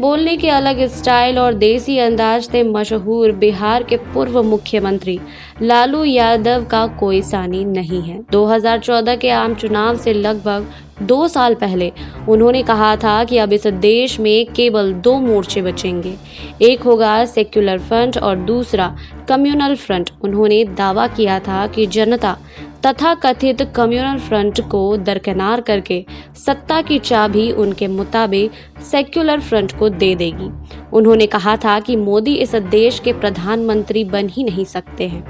बोलने के अलग स्टाइल और देसी अंदाज से मशहूर बिहार के पूर्व मुख्यमंत्री लालू यादव का कोई सानी नहीं है। 2014 के आम चुनाव से लगभग 2 साल पहले उन्होंने कहा था कि अब इस देश में केवल 2 मोर्चे बचेंगे, एक होगा सेक्युलर फ्रंट और दूसरा कम्युनल फ्रंट। उन्होंने दावा किया था कि जनता तथा कथित कम्युनल फ्रंट को दरकिनार करके सत्ता की चाबी उनके मुताबिक सेक्युलर फ्रंट को दे देगी। उन्होंने कहा था कि मोदी इस देश के प्रधानमंत्री बन ही नहीं सकते हैं।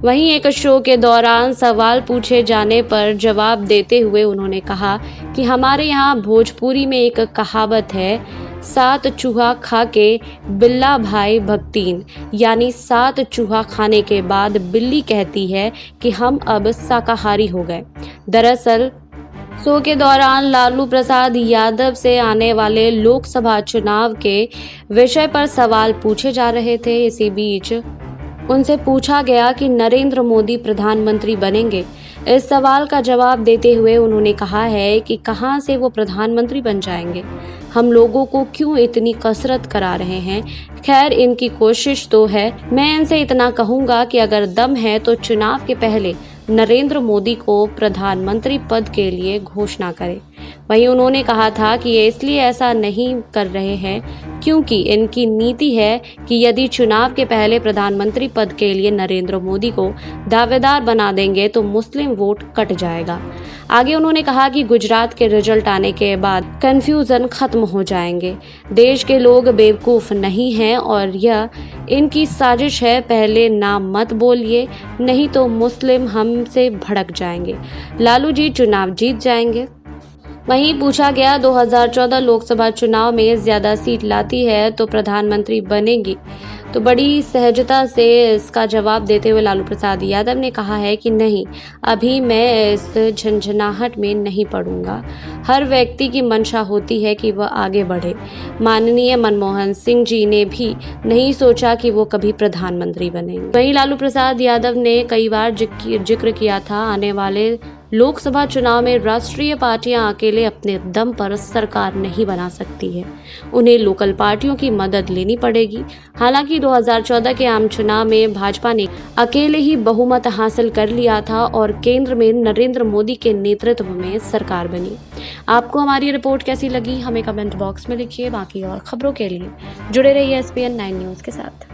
वहीं एक शो के दौरान सवाल पूछे जाने पर जवाब देते हुए उन्होंने कहा कि हमारे यहाँ भोजपुरी में एक कहावत है, 7 चूहा खा के बिल्ला भाई भक्तीन, यानी 7 चूहा खाने के बाद बिल्ली कहती है कि हम अब शाकाहारी हो गए। दरअसल शो के दौरान लालू प्रसाद यादव से आने वाले लोकसभा चुनाव के विषय पर सवाल पूछे जा रहे थे। इसी बीच उनसे पूछा गया कि नरेंद्र मोदी प्रधानमंत्री बनेंगे। इस सवाल का जवाब देते हुए उन्होंने कहा है कि कहां से वो प्रधानमंत्री बन जाएंगे, हम लोगों को क्यों इतनी कसरत करा रहे हैं। खैर, इनकी कोशिश तो है। मैं इनसे इतना कहूंगा कि अगर दम है तो चुनाव के पहले नरेंद्र मोदी को प्रधानमंत्री पद के लिए घोषणा करें। वहीं उन्होंने कहा था कि ये इसलिए ऐसा नहीं कर रहे हैं क्योंकि इनकी नीति है कि यदि चुनाव के पहले प्रधानमंत्री पद के लिए नरेंद्र मोदी को दावेदार बना देंगे तो मुस्लिम वोट कट जाएगा। आगे उन्होंने कहा कि गुजरात के रिजल्ट आने के बाद कंफ्यूजन खत्म हो जाएंगे। देश के लोग बेवकूफ नहीं हैं और यह इनकी साजिश है। पहले नाम मत बोलिए, नहीं तो मुस्लिम हमसे भड़क जाएंगे। लालू जी चुनाव जीत जाएंगे। वहीं पूछा गया 2014 लोकसभा चुनाव में ज्यादा सीट लाती है तो प्रधानमंत्री बनेगी, तो बड़ी सहजता से इसका जवाब देते हुए लालू प्रसाद यादव ने कहा है कि नहीं, अभी मैं इस झंझनाहट में नहीं पड़ूंगा। हर व्यक्ति की मंशा होती है कि वह आगे बढ़े। माननीय मनमोहन सिंह जी ने भी नहीं सोचा कि वो कभी प्रधानमंत्री बनेंगे। वहीं लालू प्रसाद यादव ने कई बार जिक्र किया था आने वाले लोकसभा चुनाव में राष्ट्रीय पार्टियां अकेले अपने दम पर सरकार नहीं बना सकती है, उन्हें लोकल पार्टियों की मदद लेनी पड़ेगी। हालांकि 2014 के आम चुनाव में भाजपा ने अकेले ही बहुमत हासिल कर लिया था और केंद्र में नरेंद्र मोदी के नेतृत्व में सरकार बनी। आपको हमारी रिपोर्ट कैसी लगी हमें कमेंट बॉक्स में लिखिए। बाकी और खबरों के लिए जुड़े रहिए SPN 9 न्यूज के साथ।